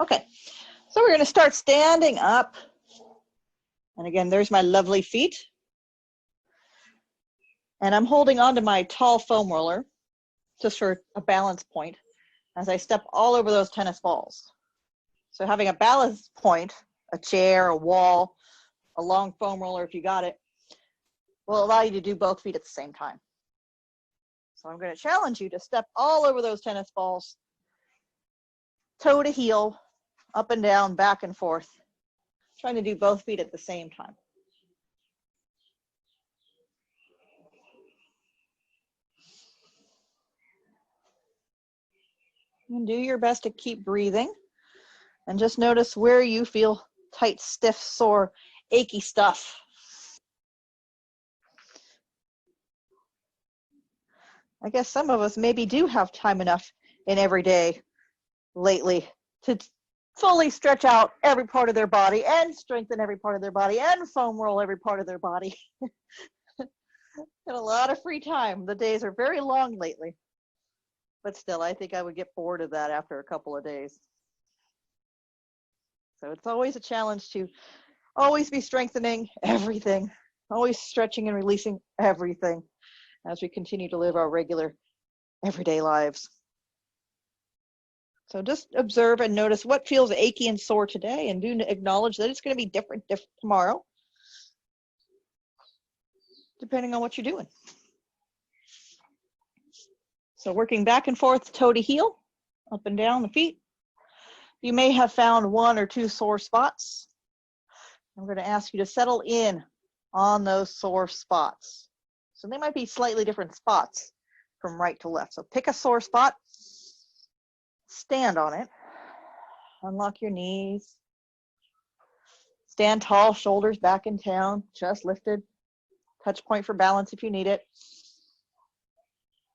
Okay, so we're going to start standing up. And again, there's my lovely feet. And I'm holding onto my tall foam roller just for a balance point as I step all over those tennis balls. So having a balance point, a chair, a wall, a long foam roller if you got it, will allow you to do both feet at the same time. So I'm going to challenge you to step all over those tennis balls, toe to heel, up and down, back and forth, trying to do both feet at the same time. And do your best to keep breathing and just notice where you feel tight, stiff, sore, achy stuff. I guess some of us maybe do have time enough in every day lately to fully stretch out every part of their body and strengthen every part of their body and foam roll every part of their body. Got a lot of free time. The days are very long lately. But still, I think I would get bored of that after a couple of days. So it's always a challenge to always be strengthening everything, always stretching and releasing everything as we continue to live our regular everyday lives. So just observe and notice what feels achy and sore today, and do acknowledge that it's going to be different tomorrow, depending on what you're doing. So working back and forth, toe to heel, up and down the feet. You may have found one or two sore spots. I'm going to ask you to settle in on those sore spots. So they might be slightly different spots from right to left. So pick a sore spot, stand on it, unlock your knees, stand tall, shoulders back in down, chest lifted, touch point for balance if you need it.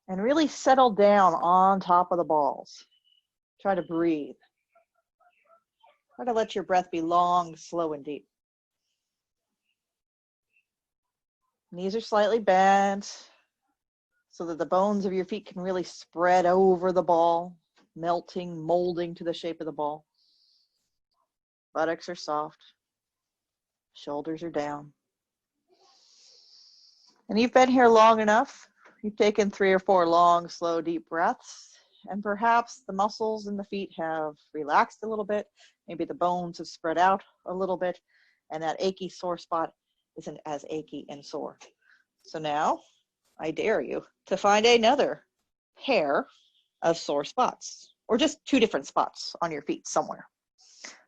And really settle down on top of the balls. Try to breathe. Try to let your breath be long, slow, and deep. Knees are slightly bent so that the bones of your feet can really spread over the ball, melting, molding to the shape of the ball. Buttocks are soft. Shoulders are down. And you've been here long enough. You've taken 3 or 4 long, slow, deep breaths, and perhaps the muscles in the feet have relaxed a little bit. Maybe the bones have spread out a little bit, and that achy, sore spot isn't as achy and sore. So now, I dare you to find another pair of sore spots, or just 2 different spots on your feet somewhere.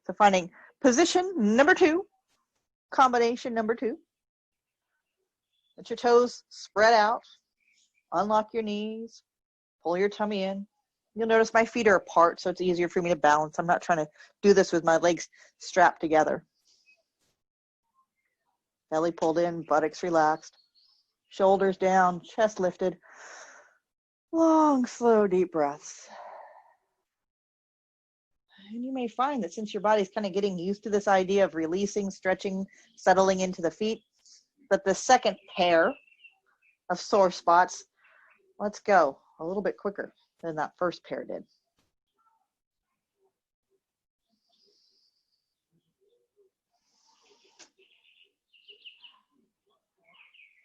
So finding position number 2, combination number 2. Let your toes spread out. Unlock your knees, pull your tummy in. You'll notice my feet are apart, so it's easier for me to balance. I'm not trying to do this with my legs strapped together. Belly pulled in, buttocks relaxed, shoulders down, chest lifted. Long, slow, deep breaths. And you may find that since your body's kind of getting used to this idea of releasing, stretching, settling into the feet, that the second pair of sore spots, let's go a little bit quicker than that first pair did.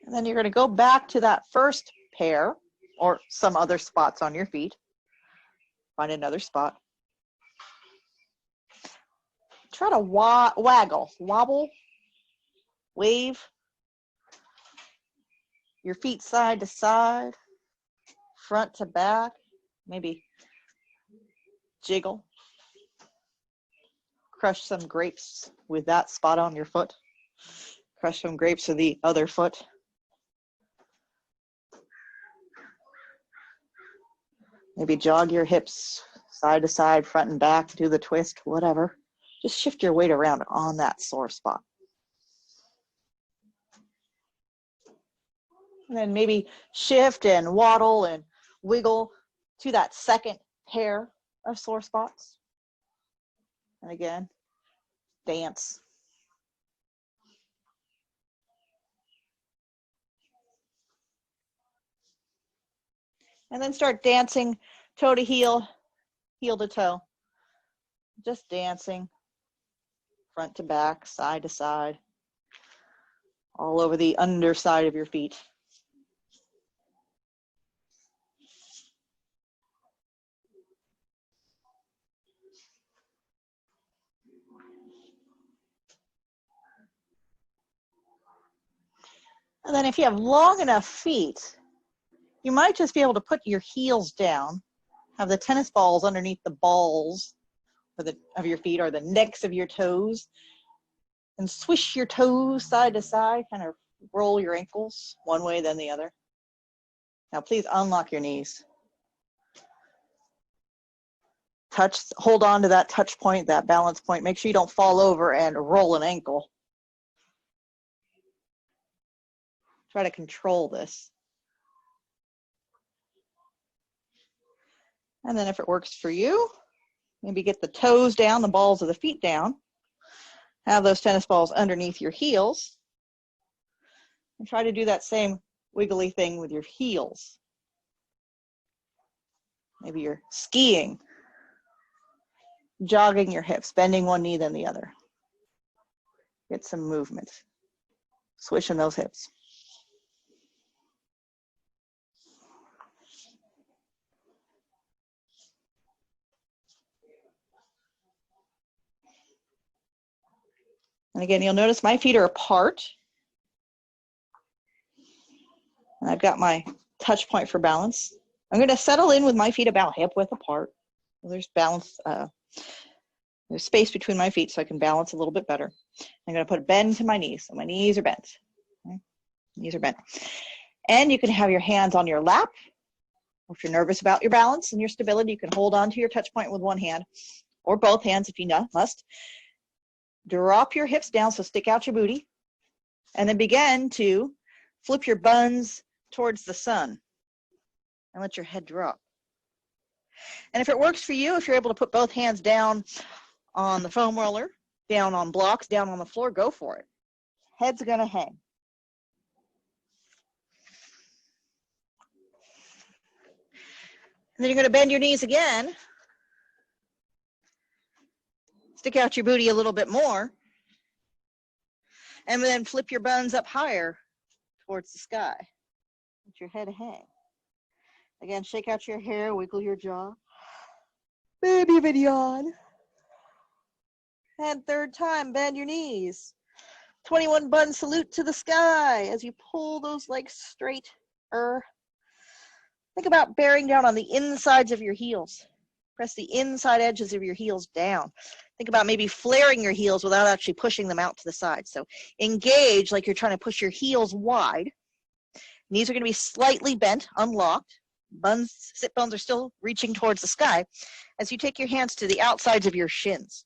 And then you're going to go back to that first pair or some other spots on your feet. Find another spot. Try to waggle, wobble, wave your feet side to side, front to back, maybe jiggle. Crush some grapes with that spot on your foot. Crush some grapes with the other foot. Maybe jog your hips side to side, front and back, do the twist, whatever. Just shift your weight around on that sore spot. And then maybe shift and waddle and wiggle to that second pair of sore spots. And again, dance. And then start dancing toe to heel, heel to toe. just dancing front to back, side to side, all over the underside of your feet. And then if you have long enough feet, you might just be able to put your heels down, have the tennis balls underneath the balls of your feet or the necks of your toes, and swish your toes side to side, kind of roll your ankles one way then the other. Now please unlock your knees. Hold on to that touch point, that balance point. Make sure you don't fall over and roll an ankle. Try to control this. And then if it works for you, maybe get the toes down, the balls of the feet down. Have those tennis balls underneath your heels. And try to do that same wiggly thing with your heels. Maybe you're skiing, jogging your hips, bending one knee then the other. Get some movement. Swishing those hips. And again, you'll notice my feet are apart. And I've got my touch point for balance. I'm going to settle in with my feet about hip width apart. There's balance, there's space between my feet so I can balance a little bit better. I'm going to put a bend to my knees. So my knees are bent. Okay? Knees are bent. And you can have your hands on your lap. If you're nervous about your balance and your stability, you can hold on to your touch point with one hand or both hands if you must. Drop your hips down, so stick out your booty. And then begin to flip your buns towards the sun and let your head drop. And if it works for you, if you're able to put both hands down on the foam roller, down on blocks, down on the floor, go for it. Head's gonna hang. And then you're gonna bend your knees again. Stick out your booty a little bit more. And then flip your buns up higher towards the sky. Let your head hang. Again, shake out your hair, wiggle your jaw. Maybe even yawn. And third time, bend your knees. 21 bun salute to the sky as you pull those legs straight. Think about bearing down on the insides of your heels. Press the inside edges of your heels down. Think about maybe flaring your heels without actually pushing them out to the side. So engage like you're trying to push your heels wide. Knees are going to be slightly bent, unlocked. Sit bones are still reaching towards the sky as you take your hands to the outsides of your shins.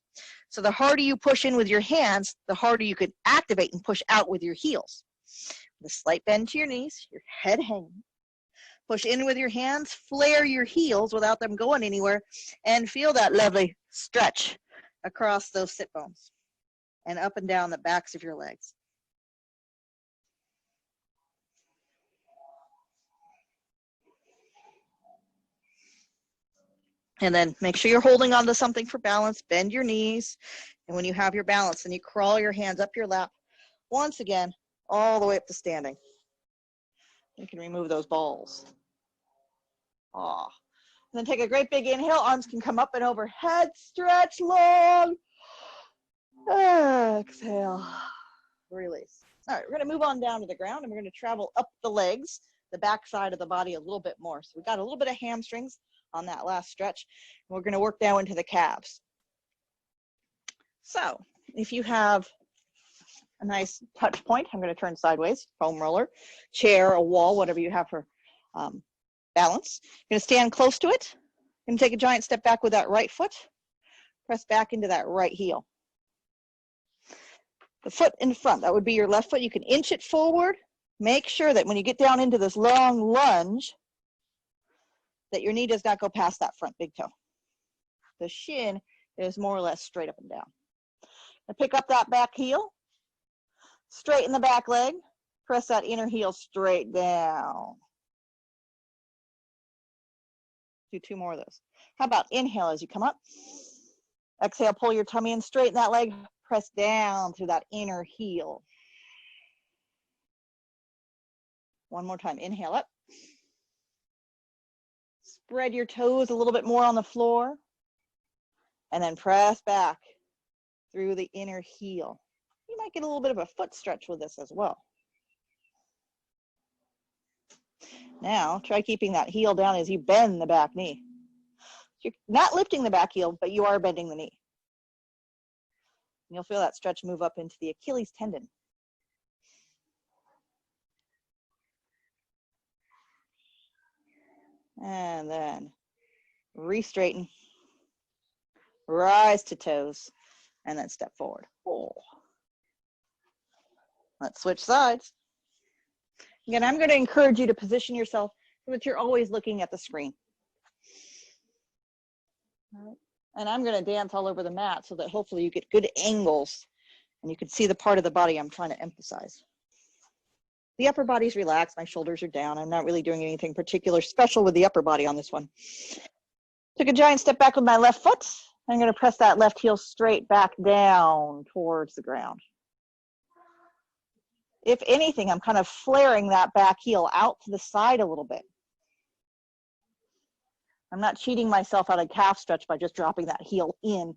So the harder you push in with your hands, the harder you can activate and push out with your heels. With a slight bend to your knees, your head hanging. Push in with your hands, flare your heels without them going anywhere, and feel that lovely stretch across those sit bones and up and down the backs of your legs. And then make sure you're holding on to something for balance. Bend your knees. And when you have your balance, then you crawl your hands up your lap once again, all the way up to standing. You can remove those balls. And then take a great big inhale. Arms can come up and overhead. Stretch long. Exhale. Release. All right, we're going to move on down to the ground, and we're going to travel up the legs, the back side of the body a little bit more. So we got a little bit of hamstrings on that last stretch. And we're going to work down into the calves. So if you have a nice touch point, I'm going to turn sideways, foam roller, chair, a wall, whatever you have for balance. You're going to stand close to it. You're going to take a giant step back with that right foot. Press back into that right heel. The foot in front, that would be your left foot. You can inch it forward. Make sure that when you get down into this long lunge, that your knee does not go past that front big toe. The shin is more or less straight up and down. Now pick up that back heel, straighten the back leg, press that inner heel straight down. Do two more of those. How about inhale as you come up, Exhale, pull your tummy in, straighten that leg, press down through that inner heel. One more time, inhale up. Spread your toes a little bit more on the floor, and then press back through the inner heel. You might get a little bit of a foot stretch with this as well. Now, try keeping that heel down as you bend the back knee. You're not lifting the back heel, but you are bending the knee. And you'll feel that stretch move up into the Achilles tendon. And then re-straighten, rise to toes, and then step forward. Oh. Let's switch sides. Again, I'm going to encourage you to position yourself so that you're always looking at the screen. All right. And I'm going to dance all over the mat so that hopefully you get good angles and you can see the part of the body I'm trying to emphasize. The upper body's relaxed, my shoulders are down. I'm not really doing anything particular special with the upper body on this one. Took a giant step back with my left foot. I'm going to press that left heel straight back down towards the ground. If anything, I'm kind of flaring that back heel out to the side a little bit. I'm not cheating myself out of calf stretch by just dropping that heel in.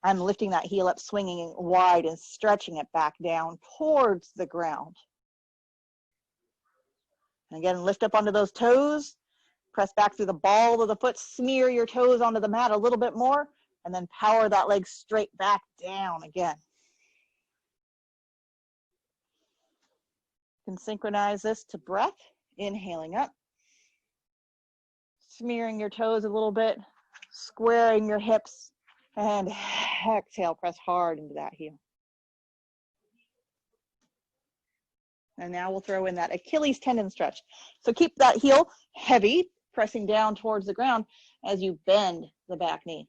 I'm lifting that heel up, swinging it wide and stretching it back down towards the ground. And again, lift up onto those toes, press back through the ball of the foot, smear your toes onto the mat a little bit more, and then power that leg straight back down again. You can synchronize this to breath, inhaling up, smearing your toes a little bit, squaring your hips, and exhale, press hard into that heel. And now we'll throw in that Achilles tendon stretch. So keep that heel heavy, pressing down towards the ground as you bend the back knee.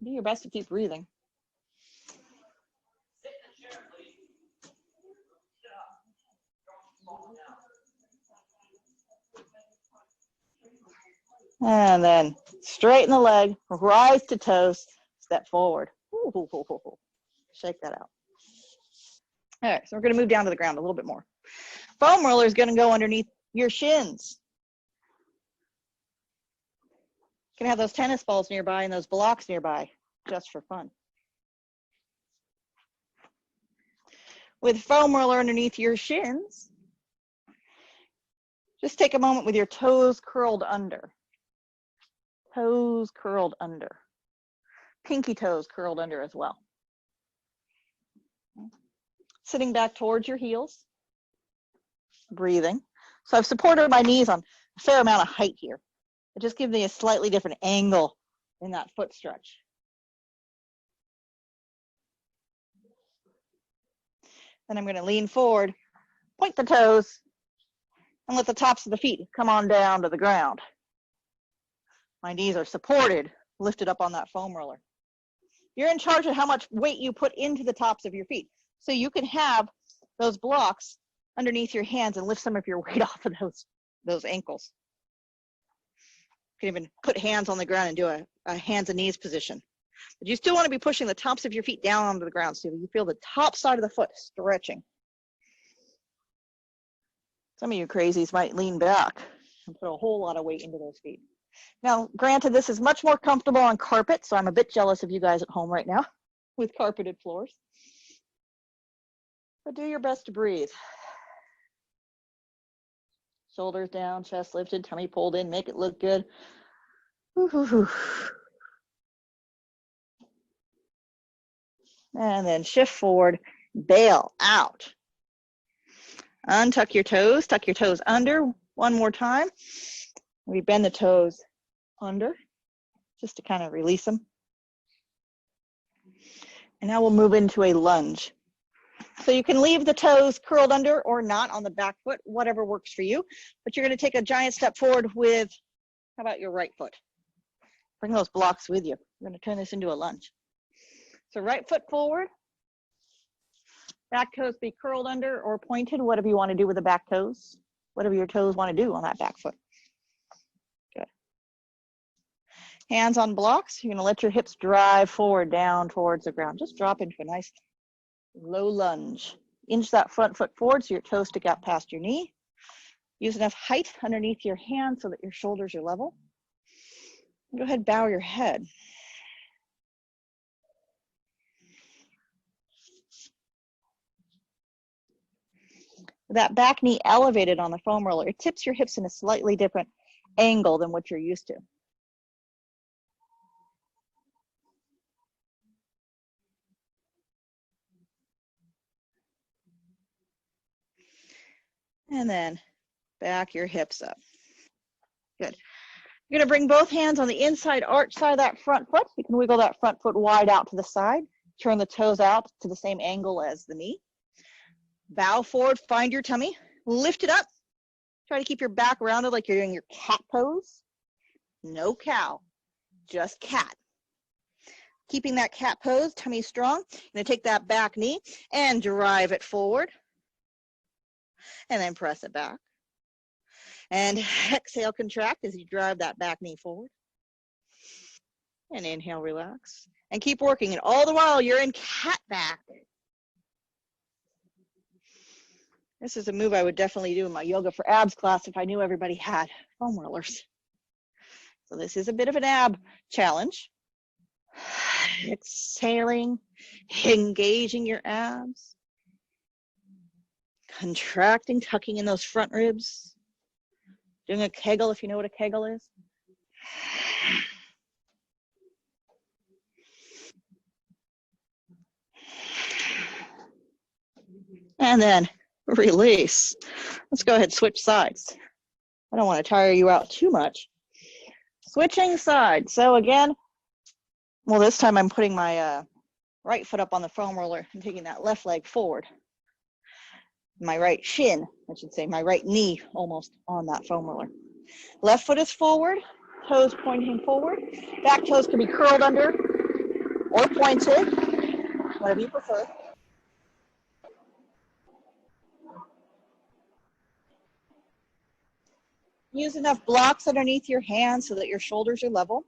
Do your best to keep breathing. And then straighten the leg, rise to toes, step forward. Ooh, shake that out. All right, so we're going to move down to the ground a little bit more. Foam roller is going to go underneath your shins. You can have those tennis balls nearby and those blocks nearby, just for fun. With foam roller underneath your shins, just take a moment with your toes curled under. Toes curled under. Pinky toes curled under as well. Sitting back towards your heels, breathing. So I've supported my knees on a fair amount of height here. It just gives me a slightly different angle in that foot stretch. Then I'm going to lean forward, point the toes, and let the tops of the feet come on down to the ground. My knees are supported, lifted up on that foam roller. You're in charge of how much weight you put into the tops of your feet. So you can have those blocks underneath your hands and lift some of your weight off of those ankles. You can even put hands on the ground and do a hands and knees position. But you still want to be pushing the tops of your feet down onto the ground so you feel the top side of the foot stretching. Some of you crazies might lean back and put a whole lot of weight into those feet. Now, granted, this is much more comfortable on carpet, so I'm a bit jealous of you guys at home right now with carpeted floors. But do your best to breathe. Shoulders down, chest lifted, tummy pulled in, make it look good. And then shift forward, bail out. Untuck your toes, tuck your toes under one more time. We bend the toes under just to kind of release them. And now we'll move into a lunge. So you can leave the toes curled under or not on the back foot, whatever works for you. But you're going to take a giant step forward with, how about your right foot? Bring those blocks with you. We're going to turn this into a lunge. So right foot forward. Back toes be curled under or pointed, whatever you want to do with the back toes. Whatever your toes want to do on that back foot. Good. Hands on blocks. You're gonna let your hips drive forward down towards the ground. Just drop into a nice low lunge. Inch that front foot forward so your toes stick out past your knee. Use enough height underneath your hands so that your shoulders are level. Go ahead, bow your head. That back knee elevated on the foam roller, it tips your hips in a slightly different angle than what you're used to. And then back your hips up. Good. You're gonna bring both hands on the inside arch side of that front foot. You can wiggle that front foot wide out to the side. Turn the toes out to the same angle as the knee. Bow forward, find your tummy. Lift it up. Try to keep your back rounded like you're doing your cat pose. No cow, just cat. Keeping that cat pose, tummy strong. You're gonna take that back knee and drive it forward. And then press it back. And exhale, contract as you drive that back knee forward. And inhale, relax. And keep working. And all the while, you're in cat back. This is a move I would definitely do in my yoga for abs class if I knew everybody had foam rollers. So this is a bit of an ab challenge. Exhaling, engaging your abs. Contracting, tucking in those front ribs. Doing a Kegel if you know what a Kegel is. And then release. Let's go ahead, switch sides. I don't want to tire you out too much. Switching sides. So again, well, this time I'm putting my right foot up on the foam roller and taking that left leg forward. My right shin, I should say, my right knee almost on that foam roller. Left foot is forward, toes pointing forward. Back toes can be curled under or pointed, whatever you prefer. Use enough blocks underneath your hands so that your shoulders are level.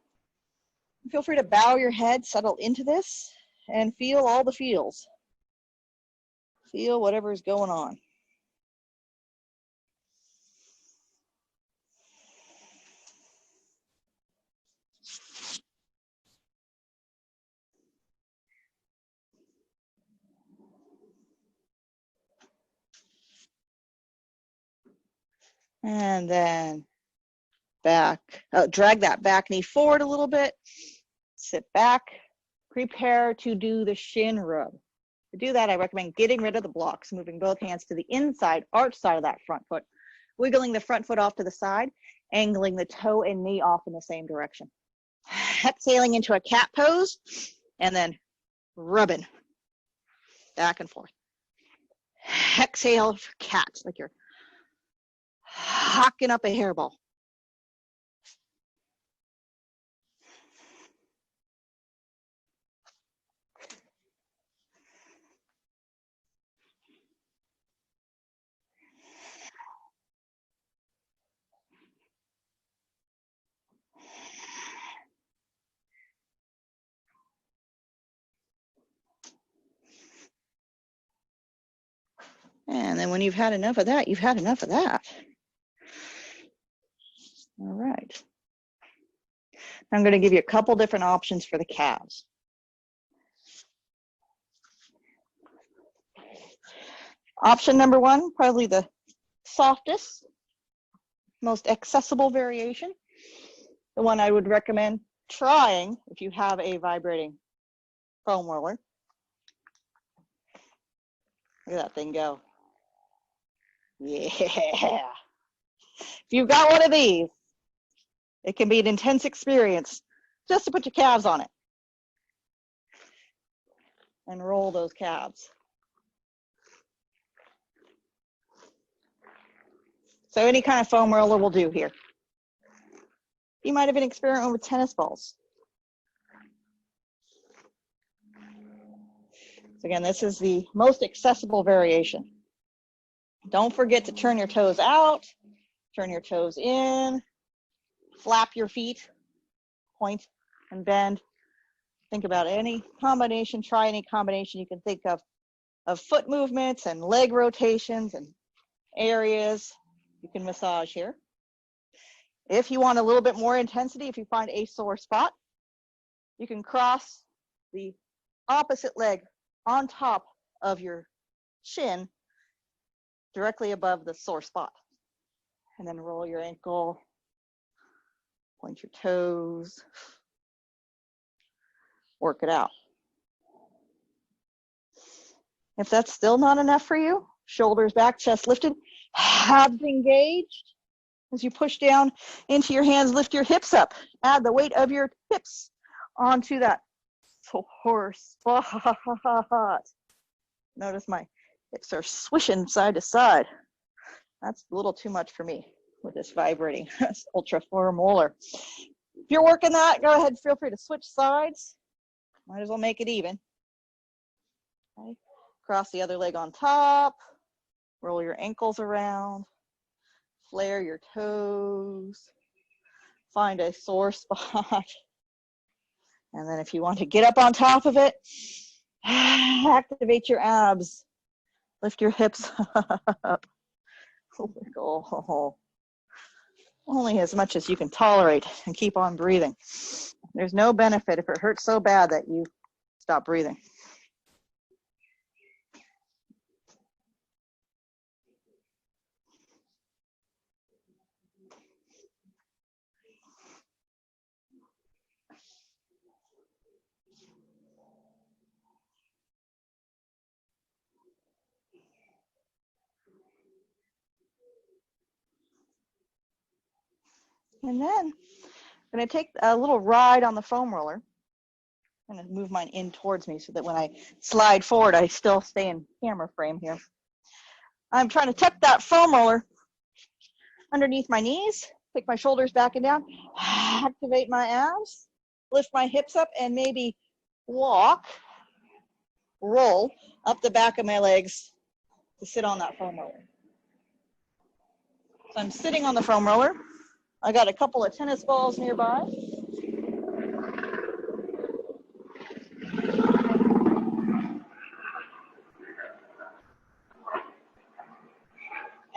Feel free to bow your head, settle into this, and feel all the feels. Feel whatever is going on. And then back, drag that back knee forward a little bit. Sit back. Prepare to do the shin rub. To do that, I recommend getting rid of the blocks, moving both hands to the inside arch side of that front foot, wiggling the front foot off to the side, angling the toe and knee off in the same direction. Exhaling into a cat pose, and then rubbing back and forth. Exhale for cat, like you're hocking up a hairball. And then when you've had enough of that, you've had enough of that. All right. I'm going to give you a couple different options for the calves. Option number one, probably the softest, most accessible variation. The one I would recommend trying if you have a vibrating foam roller. Look at that thing go. Yeah. If you've got one of these, it can be an intense experience just to put your calves on it and roll those calves. So any kind of foam roller will do here. You might have been experimenting with tennis balls. So again, this is the most accessible variation. Don't forget to turn your toes out, turn your toes in, flap your feet, point and bend. Think about any combination, try any combination you can think of foot movements and leg rotations and areas you can massage here. If you want a little bit more intensity, if you find a sore spot, you can cross the opposite leg on top of your shin directly above the sore spot. And then roll your ankle, point your toes, work it out. If that's still not enough for you, shoulders back, chest lifted, abs engaged. As you push down into your hands, lift your hips up. Add the weight of your hips onto that sore spot. Notice my hips are swishing side to side. That's a little too much for me with this vibrating ultra molar. If you're working that, go ahead, feel free to switch sides. Might as well make it even. Okay. Cross the other leg on top, roll your ankles around, flare your toes, find a sore spot. And then if you want to get up on top of it, activate your abs, lift your hips up. Wiggle. Only as much as you can tolerate and keep on breathing. There's no benefit if it hurts so bad that you stop breathing. And then I'm going to take a little ride on the foam roller. I'm going to move mine in towards me so that when I slide forward, I still stay in camera frame here. I'm trying to tuck that foam roller underneath my knees, pick my shoulders back and down, activate my abs, lift my hips up, and maybe walk, roll up the back of my legs to sit on that foam roller. So I'm sitting on the foam roller. I got a couple of tennis balls nearby.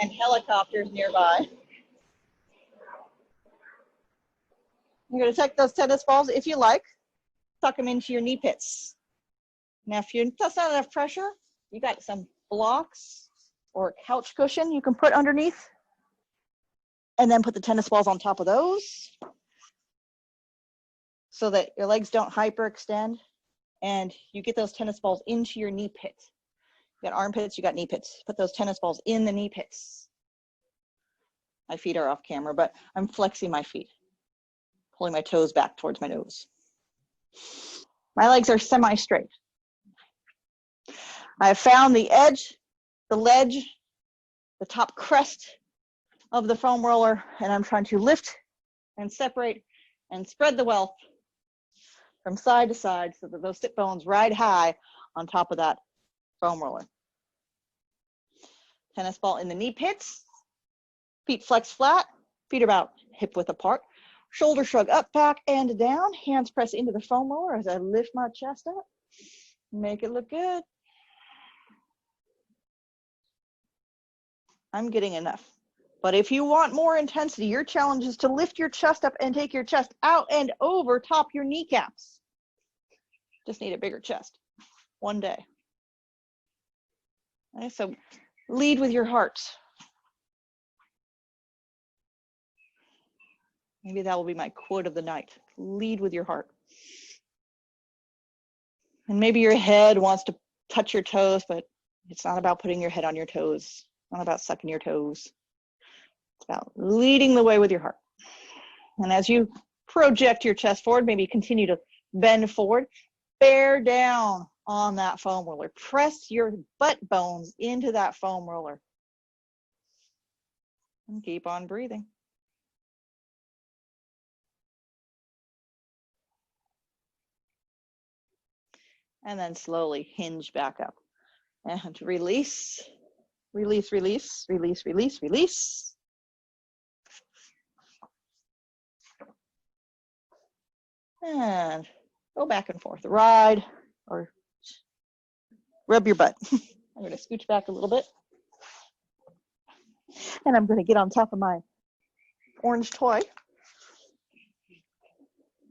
And helicopters nearby. You're going to take those tennis balls, if you like, tuck them into your knee pits. Now, if that's not enough pressure, you got some blocks or a couch cushion you can put underneath, and then put the tennis balls on top of those so that your legs don't hyperextend, and you get those tennis balls into your knee pits. You got armpits, you got knee pits. Put those tennis balls in the knee pits. My feet are off camera, but I'm flexing my feet, pulling my toes back towards my nose. My legs are semi-straight. I have found the edge, the ledge, the top crest of the foam roller, and I'm trying to lift and separate and spread the wealth from side to side so that those sit bones ride high on top of that foam roller. Tennis ball in the knee pits, feet flex flat, feet are about hip width apart, shoulder shrug up, back, and down, hands press into the foam roller as I lift my chest up, make it look good. I'm getting enough. But if you want more intensity, your challenge is to lift your chest up and take your chest out and over top your kneecaps. Just need a bigger chest one day. Okay, so lead with your heart. Maybe that will be my quote of the night. Lead with your heart. And maybe your head wants to touch your toes, but it's not about putting your head on your toes. It's not about sucking your toes. It's about leading the way with your heart. And as you project your chest forward, maybe continue to bend forward, bear down on that foam roller. Press your butt bones into that foam roller. And keep on breathing. And then slowly hinge back up. And release, release, release, release, release, release. And go back and forth. Ride or rub your butt. I'm going to scooch back a little bit. And I'm going to get on top of my orange toy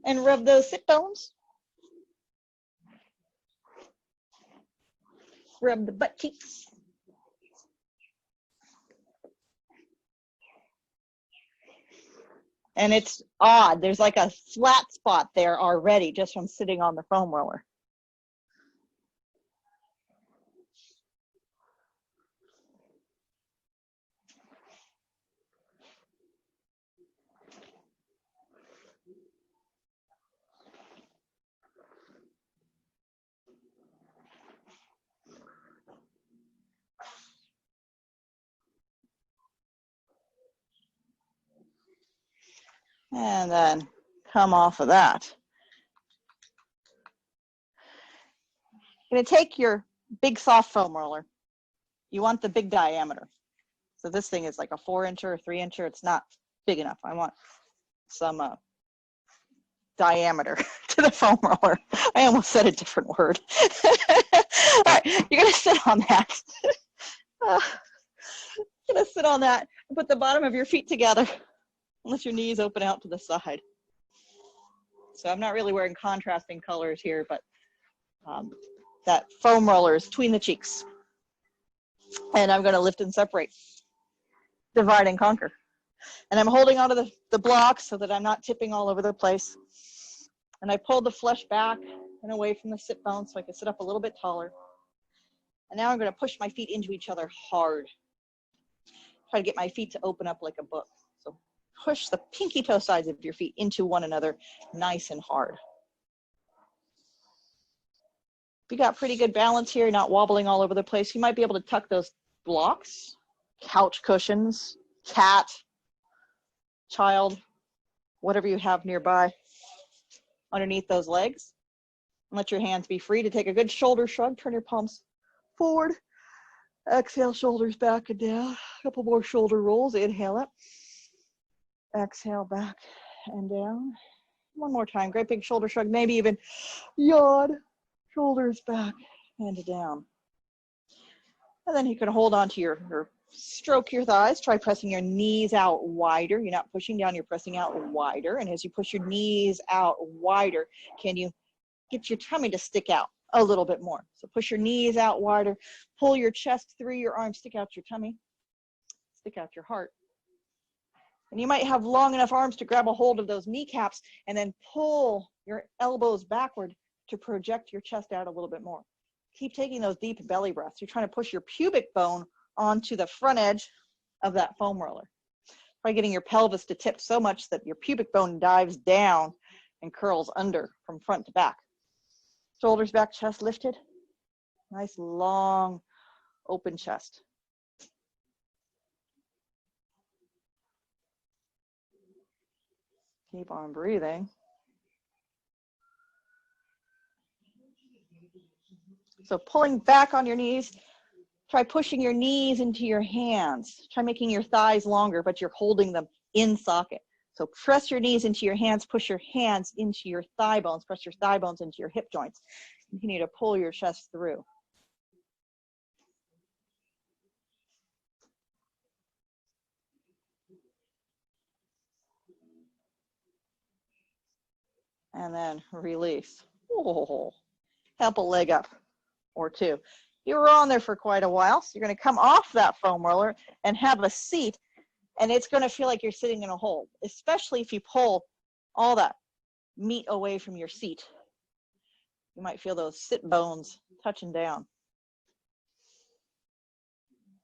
and rub those sit bones. Rub the butt cheeks. And it's odd. There's like a flat spot there already just from sitting on the foam roller. And then come off of that. You're going to take your big soft foam roller. You want the big diameter. So this thing is like a 4-incher or 3-incher. It's not big enough. I want some diameter to the foam roller. I almost said a different word. All right, you're going to sit on that. You're going to sit on that and put the bottom of your feet together. Let your knees open out to the side. So I'm not really wearing contrasting colors here, but that foam roller is between the cheeks. And I'm going to lift and separate, divide and conquer. And I'm holding onto the blocks so that I'm not tipping all over the place. And I pulled the flesh back and away from the sit bone so I can sit up a little bit taller. And now I'm going to push my feet into each other hard. Try to get my feet to open up like a book. So push the pinky toe sides of your feet into one another nice and hard. If you got pretty good balance here, not wobbling all over the place, you might be able to tuck those blocks, couch cushions, cat, child, whatever you have nearby, underneath those legs. And let your hands be free to take a good shoulder shrug. Turn your palms forward. Exhale, shoulders back and down. A couple more shoulder rolls. Inhale up. Exhale, back and down. One more time. Great big shoulder shrug. Maybe even yawn. Shoulders back and down. And then you can hold on to your stroke your thighs. Try pressing your knees out wider. You're not pushing down, you're pressing out wider. And as you push your knees out wider, can you get your tummy to stick out a little bit more? So push your knees out wider. Pull your chest through your arms. Stick out your tummy. Stick out your heart. And you might have long enough arms to grab a hold of those kneecaps and then pull your elbows backward to project your chest out a little bit more. Keep taking those deep belly breaths. You're trying to push your pubic bone onto the front edge of that foam roller. Try getting your pelvis to tip so much that your pubic bone dives down and curls under from front to back. Shoulders back, chest lifted. Nice long open chest. Keep on breathing. So pulling back on your knees, try pushing your knees into your hands. Try making your thighs longer, but you're holding them in socket. So press your knees into your hands, push your hands into your thigh bones, press your thigh bones into your hip joints. Continue to pull your chest through. And then release. Oh, help a leg up or two. You were on there for quite a while, so you're going to come off that foam roller and have a seat, and it's going to feel like you're sitting in a hole, especially if you pull all that meat away from your seat. You might feel those sit bones touching down.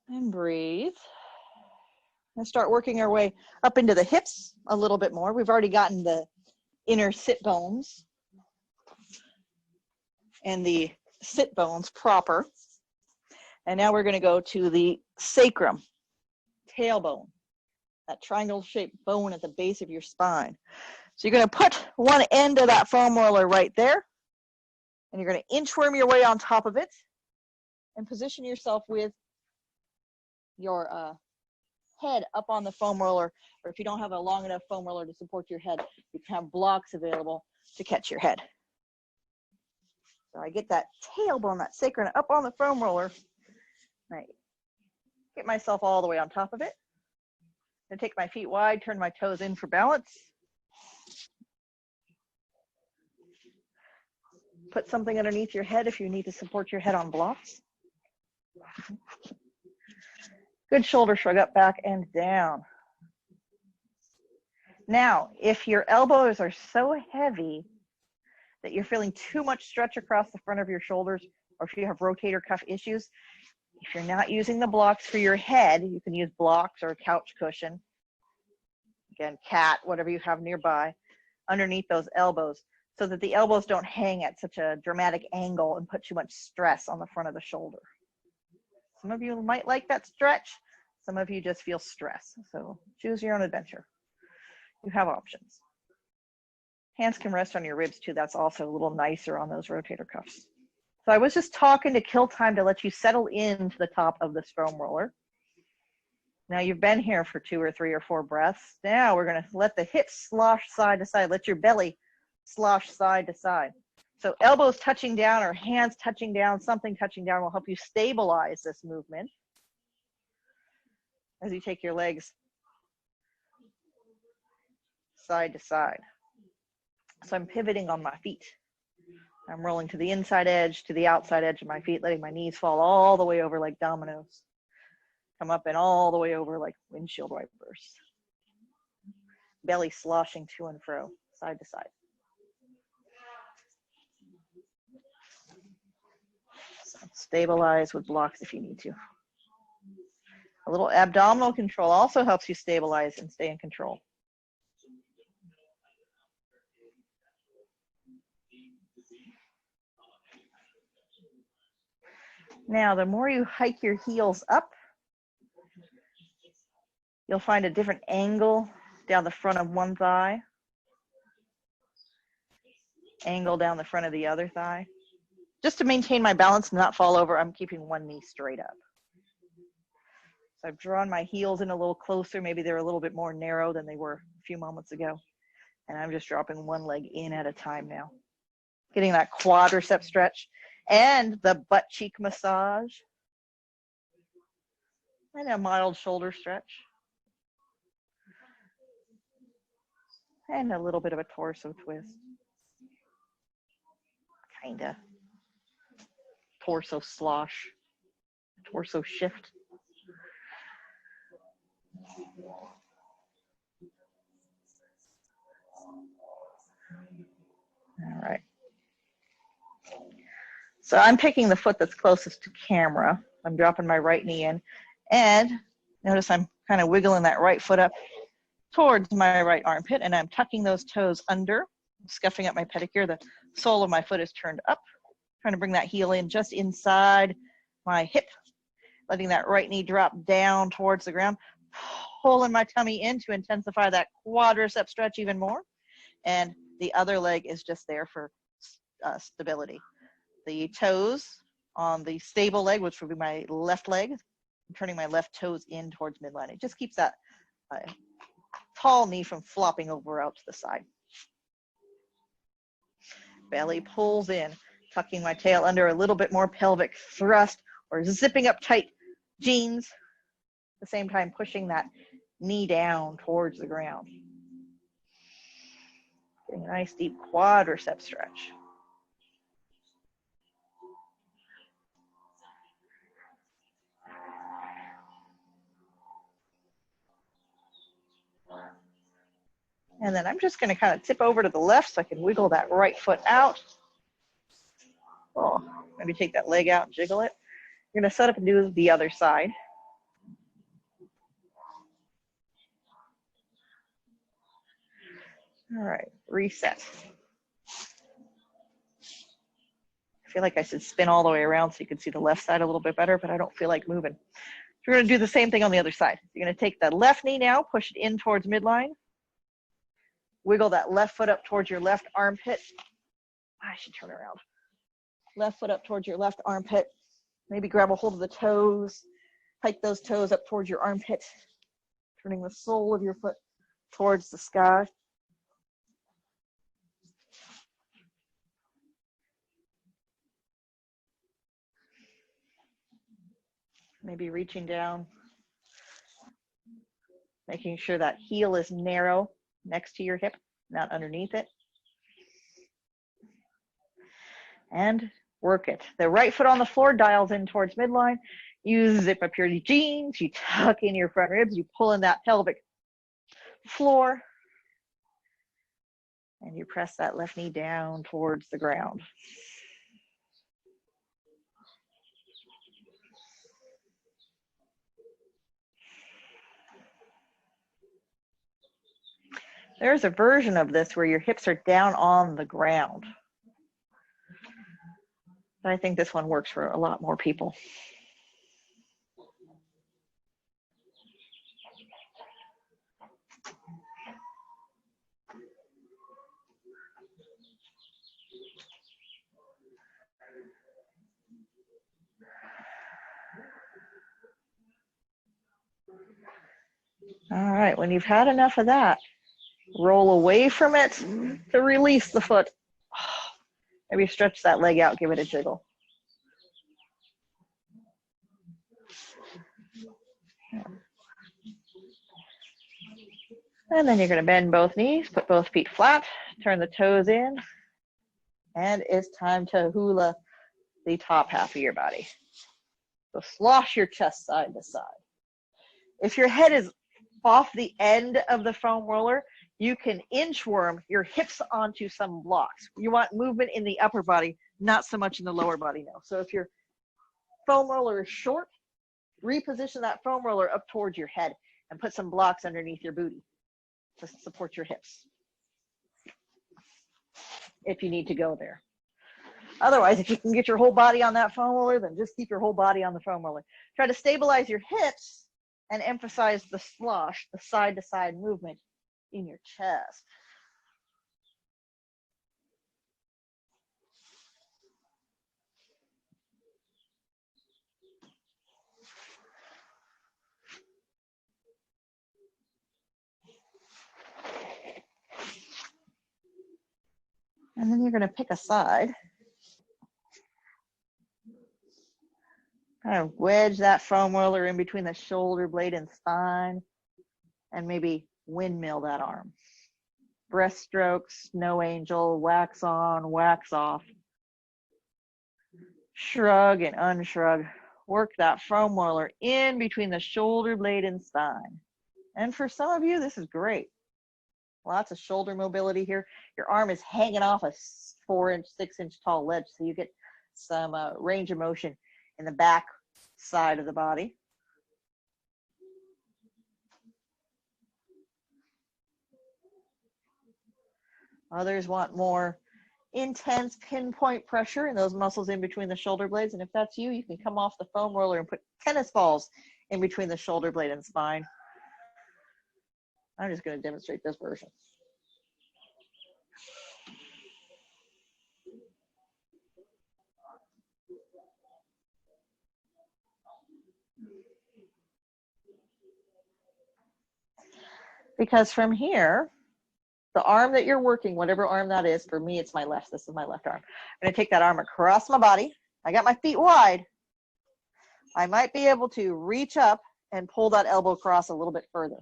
And breathe. And start working our way up into the hips a little bit more. We've already gotten the inner sit bones and the sit bones proper. And now we're going to go to the sacrum, tailbone, that triangle-shaped bone at the base of your spine. So you're going to put one end of that foam roller right there, and you're going to inchworm your way on top of it and position yourself with your head up on the foam roller, or if you don't have a long enough foam roller to support your head, you can have blocks available to catch your head. So I get that tailbone, that sacrum up on the foam roller. I get myself all the way on top of it. I take my feet wide, turn my toes in for balance. Put something underneath your head if you need to support your head on blocks. Good shoulder shrug up, back, and down. Now, if your elbows are so heavy that you're feeling too much stretch across the front of your shoulders, or if you have rotator cuff issues, if you're not using the blocks for your head, you can use blocks or a couch cushion. Again, cat, whatever you have nearby, underneath those elbows, so that the elbows don't hang at such a dramatic angle and put too much stress on the front of the shoulder. Some of you might like that stretch. Some of you just feel stress. So choose your own adventure. You have options. Hands can rest on your ribs too. That's also a little nicer on those rotator cuffs. So I was just talking to kill time to let you settle into the top of this foam roller. Now you've been here for 2 or 3 or 4 breaths. Now we're going to let the hips slosh side to side. Let your belly slosh side to side. So elbows touching down or hands touching down, something touching down will help you stabilize this movement as you take your legs side to side. So I'm pivoting on my feet. I'm rolling to the inside edge, to the outside edge of my feet, letting my knees fall all the way over like dominoes. Come up and all the way over like windshield wipers. Belly sloshing to and fro, side to side. So stabilize with blocks if you need to. A little abdominal control also helps you stabilize and stay in control. Now, the more you hike your heels up, you'll find a different angle down the front of one thigh, angle down the front of the other thigh. Just to maintain my balance and not fall over, I'm keeping one knee straight up. So I've drawn my heels in a little closer. Maybe they're a little bit more narrow than they were a few moments ago. And I'm just dropping one leg in at a time now. Getting that quadricep stretch and the butt cheek massage. And a mild shoulder stretch. And a little bit of a torso twist. Kinda. Torso slosh. Torso shift. All right. So I'm picking the foot that's closest to camera. I'm dropping my right knee in. And notice I'm kind of wiggling that right foot up towards my right armpit, and I'm tucking those toes under, scuffing up my pedicure. The sole of my foot is turned up, trying to bring that heel in just inside my hip, letting that right knee drop down towards the ground, pulling my tummy in to intensify that quadricep stretch even more. And the other leg is just there for stability. The toes on the stable leg, which would be my left leg, I'm turning my left toes in towards midline. It just keeps that tall knee from flopping over out to the side. Belly pulls in, tucking my tail under, a little bit more pelvic thrust, or zipping up tight jeans. At the same time, pushing that knee down towards the ground. Getting a nice deep quadricep stretch. And then I'm just going to kind of tip over to the left so I can wiggle that right foot out. Oh, maybe take that leg out and jiggle it. You're going to set up and do the other side. All right, reset. I feel like I should spin all the way around so you can see the left side a little bit better, but I don't feel like moving. So we're going to do the same thing on the other side. You're going to take that left knee now, push it in towards midline. Wiggle that left foot up towards your left armpit. I should turn around. Left foot up towards your left armpit. Maybe grab a hold of the toes. Hike those toes up towards your armpit. Turning the sole of your foot towards the sky. Maybe reaching down, making sure that heel is narrow next to your hip, not underneath it. And work it. The right foot on the floor dials in towards midline. You zip up your jeans, you tuck in your front ribs, you pull in that pelvic floor, and you press that left knee down towards the ground. There's a version of this where your hips are down on the ground. But I think this one works for a lot more people. All right, when you've had enough of that, roll away from it to release the foot. Maybe stretch that leg out, give it a jiggle. And then you're going to bend both knees, put both feet flat, turn the toes in, and it's time to hula the top half of your body. So slosh your chest side to side. If your head is off the end of the foam roller, you can inchworm your hips onto some blocks. You want movement in the upper body, not so much in the lower body now. So if your foam roller is short, reposition that foam roller up towards your head and put some blocks underneath your booty to support your hips, if you need to go there. Otherwise, if you can get your whole body on that foam roller, then just keep your whole body on the foam roller. Try to stabilize your hips and emphasize the slosh, the side-to-side movement in your chest. And then you're going to pick a side. Kind of wedge that foam roller in between the shoulder blade and spine, and maybe windmill that arm. Breaststroke, snow angel, wax on, wax off. Shrug and unshrug. Work that foam roller in between the shoulder blade and spine. And for some of you, this is great. Lots of shoulder mobility here. Your arm is hanging off a 4-inch, 6-inch tall ledge, so you get some range of motion in the back side of the body. Others want more intense pinpoint pressure in those muscles in between the shoulder blades. And if that's you, you can come off the foam roller and put tennis balls in between the shoulder blade and spine. I'm just going to demonstrate this version. Because from here, the arm that you're working, whatever arm that is, for me, it's my left. This is my left arm. I'm going to take that arm across my body. I got my feet wide. I might be able to reach up and pull that elbow across a little bit further.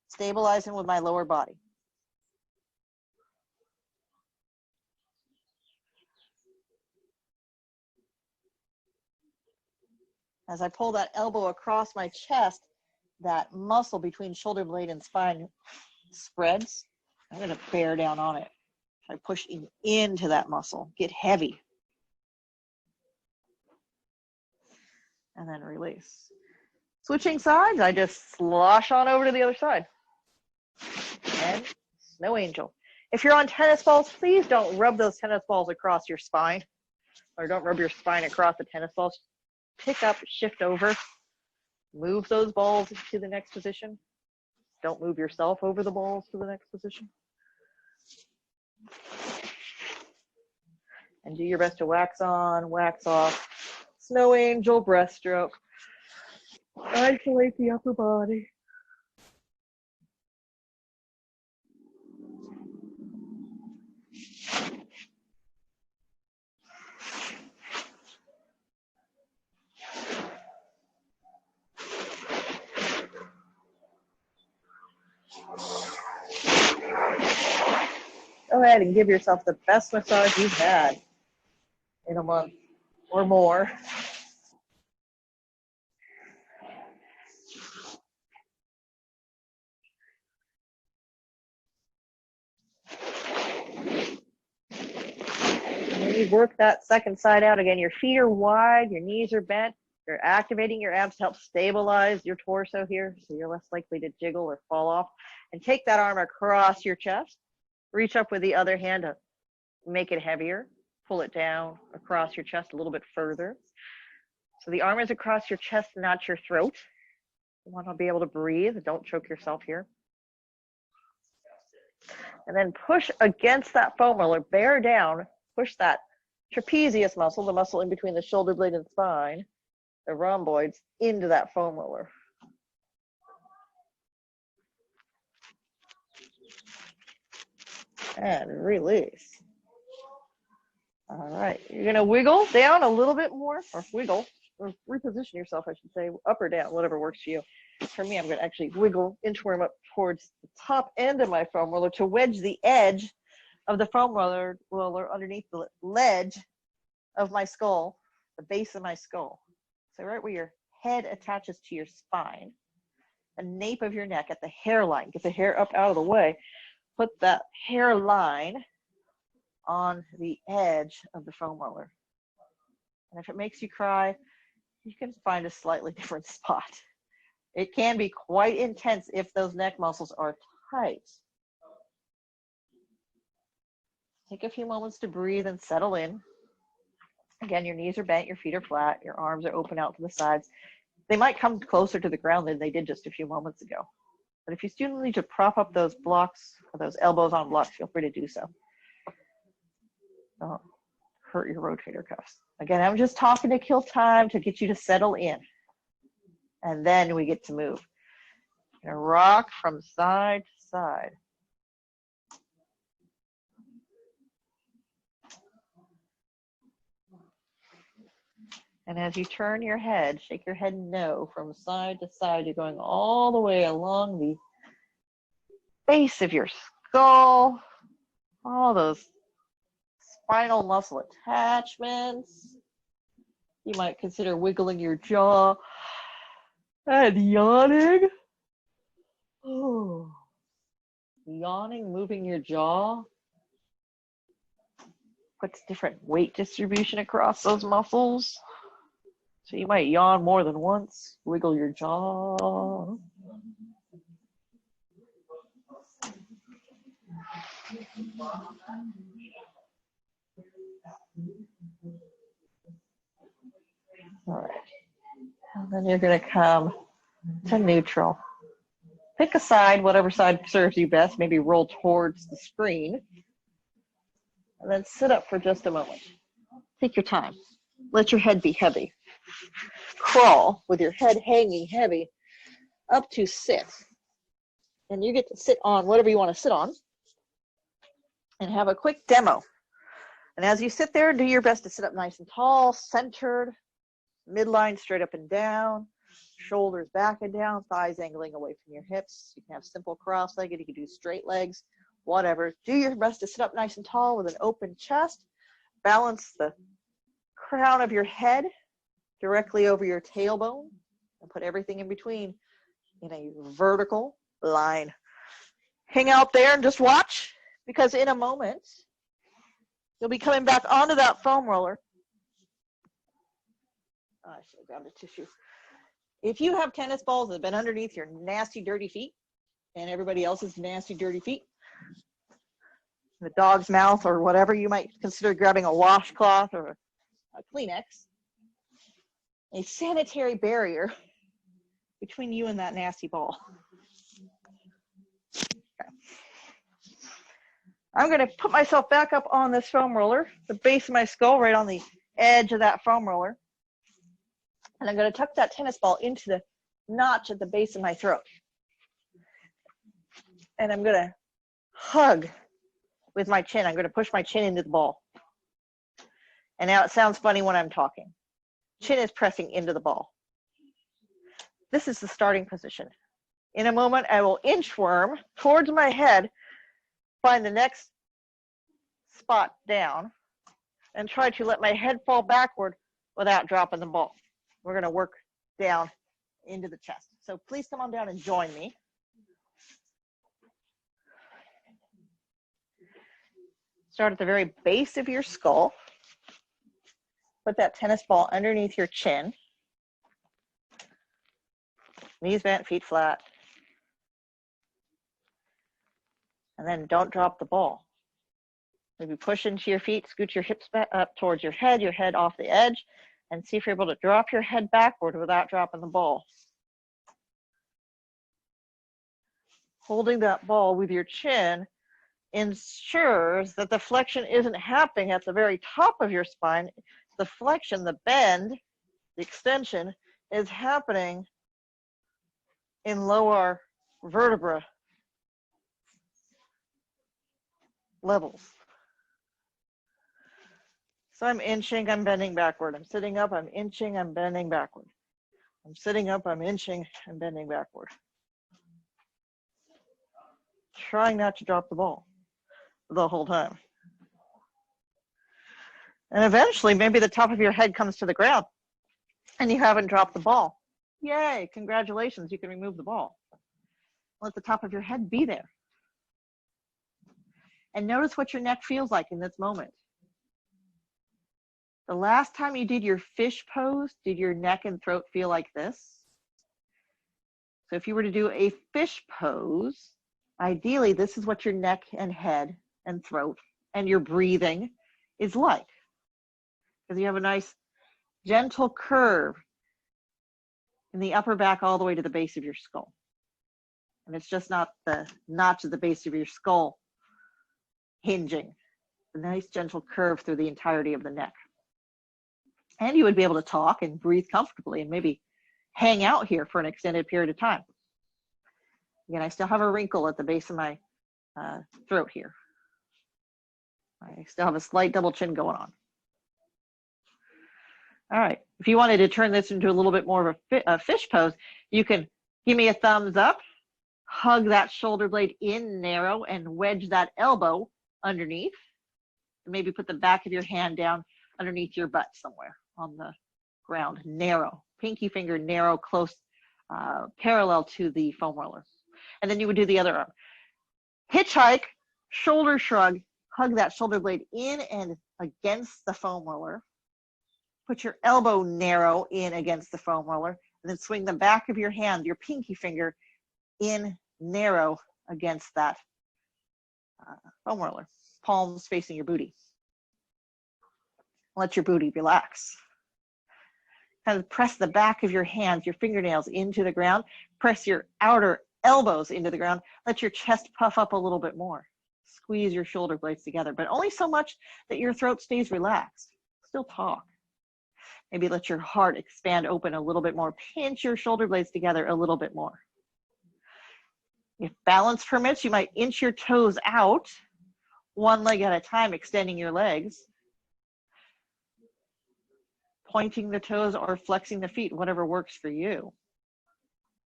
Stabilizing with my lower body. As I pull that elbow across my chest, that muscle between shoulder blade and spine spreads. I'm going to bear down on it. I push into that muscle, get heavy, and then release. Switching sides, I just slosh on over to the other side. And snow angel. If you're on tennis balls, please don't rub those tennis balls across your spine, or don't rub your spine across the tennis balls. Pick up, shift over, move those balls to the next position. Don't move yourself over the balls to the next position. And do your best to wax on, wax off. Snow angel, breaststroke. Isolate the upper body. go ahead and give yourself the best massage you've had in a month or more. And you work that second side out again. Your feet are wide, your knees are bent. You're activating your abs to help stabilize your torso here, so you're less likely to jiggle or fall off. And take that arm across your chest. Reach up with the other hand to make it heavier. Pull it down across your chest a little bit further. So the arm is across your chest, not your throat. You want to be able to breathe. Don't choke yourself here. And then push against that foam roller. Bear down. Push that trapezius muscle, the muscle in between the shoulder blade and spine, the rhomboids, into that foam roller. And release. All right, you're gonna wiggle down a little bit more, or wiggle, or reposition yourself, I should say, up or down, whatever works for you. For me, I'm gonna actually wiggle, inchworm up towards the top end of my foam roller to wedge the edge of the foam roller underneath the ledge of my skull, the base of my skull. So right where your head attaches to your spine, the nape of your neck at the hairline. Get the hair up out of the way. Put that hairline on the edge of the foam roller. And if it makes you cry, you can find a slightly different spot. It can be quite intense if those neck muscles are tight. Take a few moments to breathe and settle in. Again, your knees are bent, your feet are flat, your arms are open out to the sides. They might come closer to the ground than they did just a few moments ago. But if you still need to prop up those blocks, or those elbows on blocks, feel free to do so. Don't hurt your rotator cuffs. Again, I'm just talking to kill time to get you to settle in. And then we get to move. You're gonna rock from side to side. And as you turn your head, shake your head no from side to side. You're going all the way along the base of your skull, all those spinal muscle attachments. You might consider wiggling your jaw and yawning. Oh. Yawning, moving your jaw. Puts different weight distribution across those muscles. So you might yawn more than once. Wiggle your jaw. All right. And then you're going to come to neutral. Pick a side, whatever side serves you best. Maybe roll towards the screen. And then sit up for just a moment. Take your time. Let your head be heavy. Crawl with your head hanging heavy up to sit. And you get to sit on whatever you want to sit on and have a quick demo. And as you sit there, do your best to sit up nice and tall, centered, midline straight up and down, shoulders back and down, thighs angling away from your hips. You can have simple cross-legged, you can do straight legs, whatever. Do your best to sit up nice and tall with an open chest. Balance the crown of your head directly over your tailbone and put everything in between in a vertical line. Hang out there and just watch, because in a moment, you'll be coming back onto that foam roller. I should have grabbed a tissue. If you have tennis balls that have been underneath your nasty, dirty feet and everybody else's nasty, dirty feet, the dog's mouth or whatever, you might consider grabbing a washcloth or a Kleenex, a sanitary barrier between you and that nasty ball. Okay. I'm going to put myself back up on this foam roller, the base of my skull, right on the edge of that foam roller. And I'm going to tuck that tennis ball into the notch at the base of my throat. And I'm going to hug with my chin. I'm going to push my chin into the ball. And now it sounds funny when I'm talking. Chin is pressing into the ball. This is the starting position. In a moment, I will inchworm towards my head, find the next spot down and try to let my head fall backward without dropping the ball. We're going to work down into the chest. So please come on down and join me. Start at the very base of your skull. Put that tennis ball underneath your chin. Knees bent, feet flat. And then don't drop the ball. Maybe push into your feet, scoot your hips back up towards your head off the edge, and see if you're able to drop your head backward without dropping the ball. Holding that ball with your chin ensures that the flexion isn't happening at the very top of your spine. The flexion, the bend, the extension is happening in lower vertebra levels. So I'm inching, I'm bending backward. I'm sitting up, I'm inching, I'm bending backward. I'm sitting up, I'm inching, I'm bending backward. Trying not to drop the ball the whole time. And eventually, maybe the top of your head comes to the ground and you haven't dropped the ball. Yay, congratulations, you can remove the ball. Let the top of your head be there. And notice what your neck feels like in this moment. The last time you did your fish pose, did your neck and throat feel like this? So if you were to do a fish pose, ideally this is what your neck and head and throat and your breathing is like. Because you have a nice gentle curve in the upper back all the way to the base of your skull. And it's just not the notch at the base of your skull hinging. A nice gentle curve through the entirety of the neck. And you would be able to talk and breathe comfortably and maybe hang out here for an extended period of time. Again, I still have a wrinkle at the base of my throat here. I still have a slight double chin going on. All right, if you wanted to turn this into a little bit more of a fish pose, you can give me a thumbs up, hug that shoulder blade in narrow and wedge that elbow underneath. Maybe put the back of your hand down underneath your butt somewhere on the ground, narrow, pinky finger narrow, close, parallel to the foam roller. And then you would do the other arm. Hitchhike, shoulder shrug, hug that shoulder blade in and against the foam roller. Put your elbow narrow in against the foam roller, and then swing the back of your hand, your pinky finger, in narrow against that foam roller. Palms facing your booty. Let your booty relax. Kind of press the back of your hands, your fingernails into the ground. Press your outer elbows into the ground. Let your chest puff up a little bit more. Squeeze your shoulder blades together, but only so much that your throat stays relaxed. Still talk. Maybe let your heart expand open a little bit more. Pinch your shoulder blades together a little bit more. If balance permits, you might inch your toes out, one leg at a time, extending your legs. Pointing the toes or flexing the feet, whatever works for you.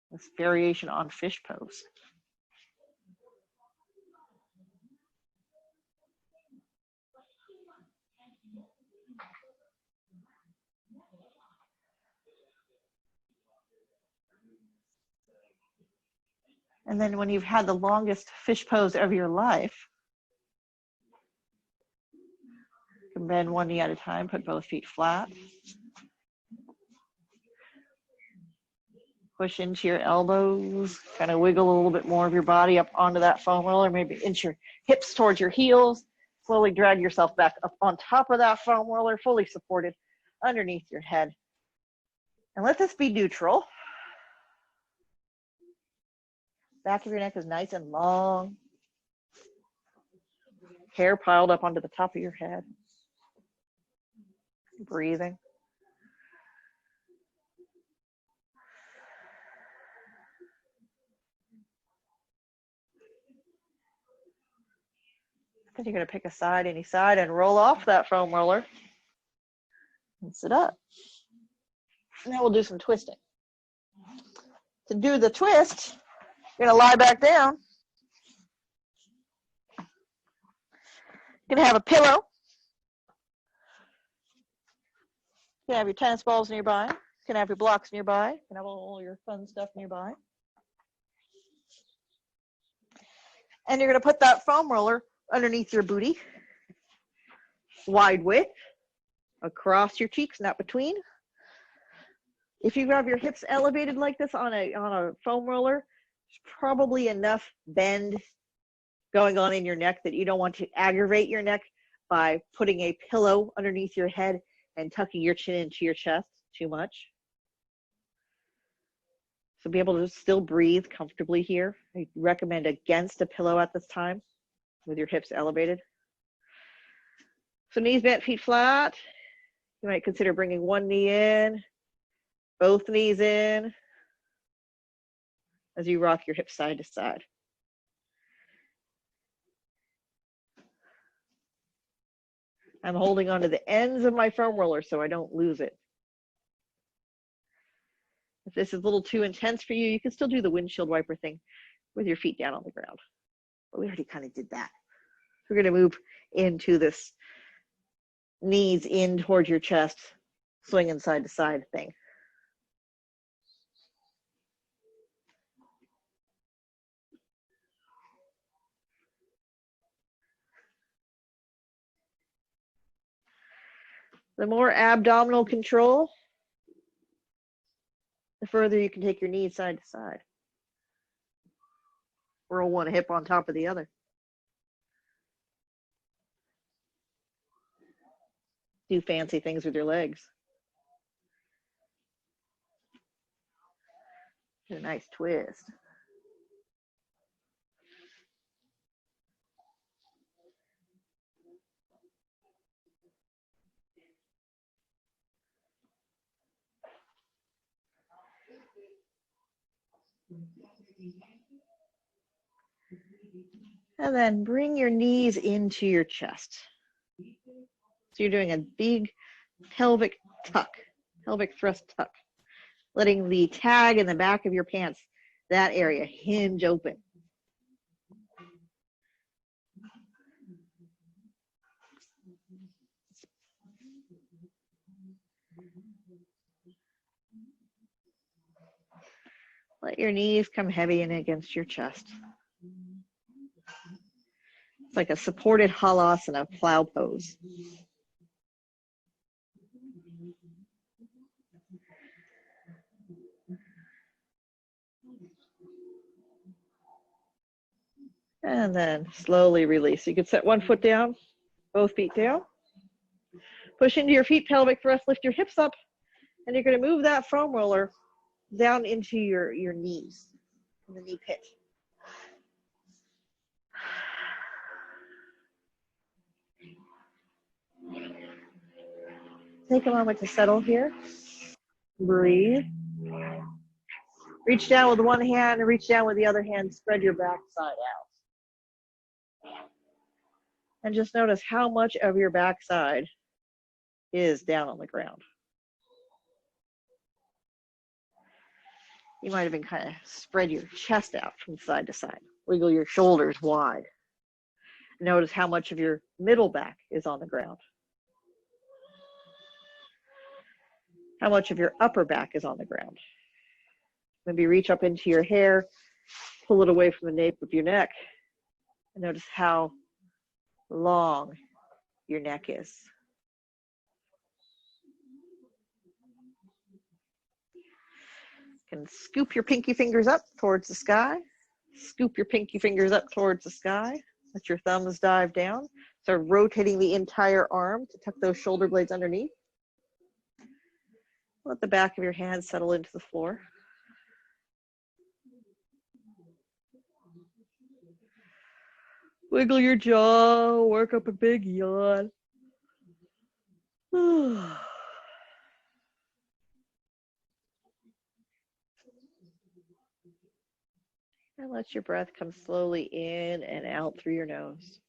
This variation on fish pose. And then when you've had the longest fish pose of your life, you can bend one knee at a time, put both feet flat. Push into your elbows, kind of wiggle a little bit more of your body up onto that foam roller, maybe inch your hips towards your heels. Slowly drag yourself back up on top of that foam roller, fully supported underneath your head. And let this be neutral. Back of your neck is nice and long. Hair piled up onto the top of your head. Breathing. Then you're going to pick a side, any side, and roll off that foam roller. And sit up. Now we'll do some twisting. To do the twist, you're going to lie back down. You can have a pillow. You can have your tennis balls nearby. You can have your blocks nearby. You can have all your fun stuff nearby. And you're going to put that foam roller underneath your booty, wide width, across your cheeks, not between. If you have your hips elevated like this on a foam roller, there's probably enough bend going on in your neck that you don't want to aggravate your neck by putting a pillow underneath your head and tucking your chin into your chest too much. So be able to still breathe comfortably here. I recommend against a pillow at this time with your hips elevated. So knees bent, feet flat. You might consider bringing one knee in, both knees in, as you rock your hips side to side. I'm holding onto the ends of my foam roller so I don't lose it. If this is a little too intense for you, you can still do the windshield wiper thing with your feet down on the ground. But we already kind of did that. We're going to move into this knees in towards your chest, swinging side to side thing. The more abdominal control, the further you can take your knees side to side. Roll one hip on top of the other. Do fancy things with your legs. Do a nice twist. And then bring your knees into your chest. So you're doing a big pelvic tuck, pelvic thrust tuck, letting the tag in the back of your pants, that area, hinge open. Let your knees come heavy in against your chest. It's like a supported halasana, plow pose. And then slowly release. You can set one foot down, both feet down. Push into your feet, pelvic thrust, lift your hips up, and you're going to move that foam roller down into your knees, in the knee pit. Take a moment to settle here. Breathe. Reach down with one hand and reach down with the other hand. Spread your backside out. And just notice how much of your backside is down on the ground. You might even kind of spread your chest out from side to side. Wiggle your shoulders wide. Notice how much of your middle back is on the ground. How much of your upper back is on the ground. Maybe reach up into your hair, pull it away from the nape of your neck, and notice how long your neck is. You can scoop your pinky fingers up towards the sky. Scoop your pinky fingers up towards the sky. Let your thumbs dive down. Start rotating the entire arm to tuck those shoulder blades underneath. Let the back of your hands settle into the floor. Wiggle your jaw, work up a big yawn. And let your breath come slowly in and out through your nose.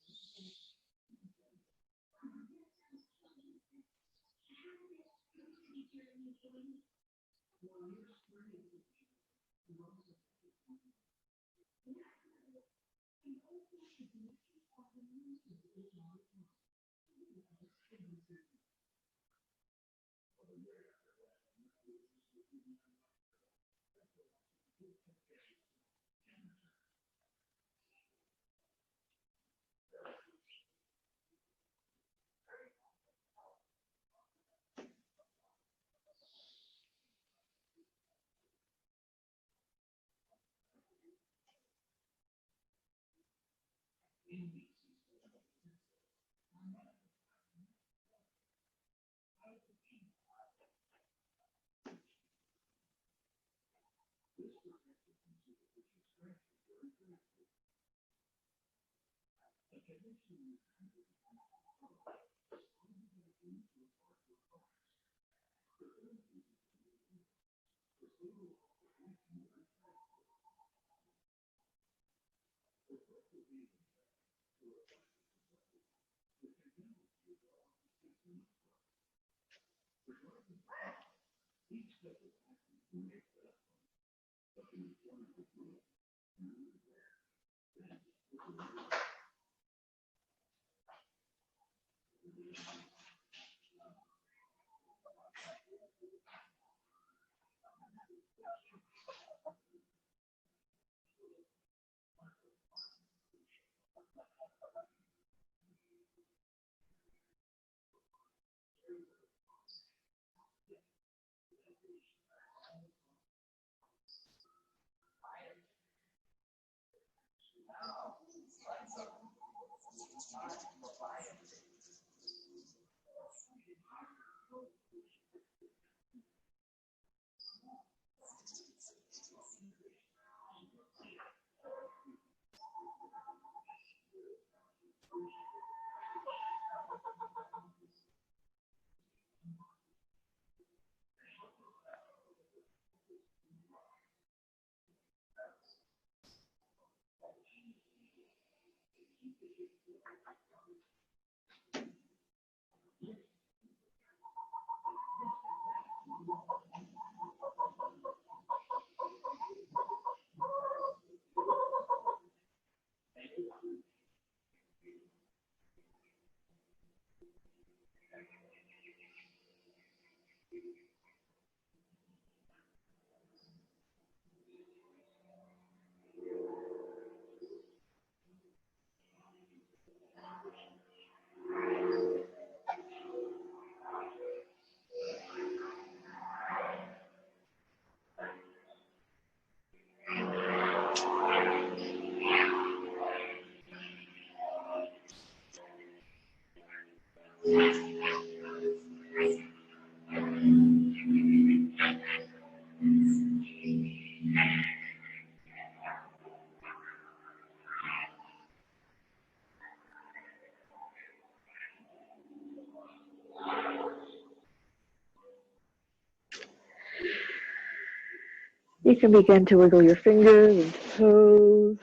You can begin to wiggle your fingers and toes,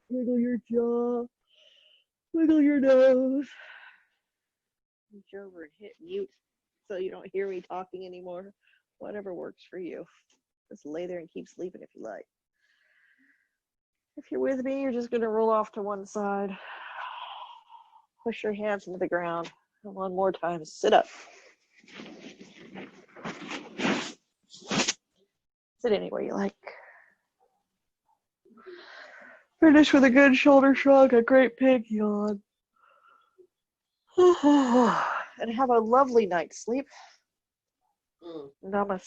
wiggle your jaw, wiggle your nose. Reach over and hit mute so you don't hear me talking anymore. Whatever works for you. Just lay there and keep sleeping if you like. If you're with me, you're just going to roll off to one side. Push your hands into the ground. And one more time, sit up. Sit anywhere you like. Finish with a good shoulder shrug, a great big yawn. And have a lovely night's sleep. Namaste.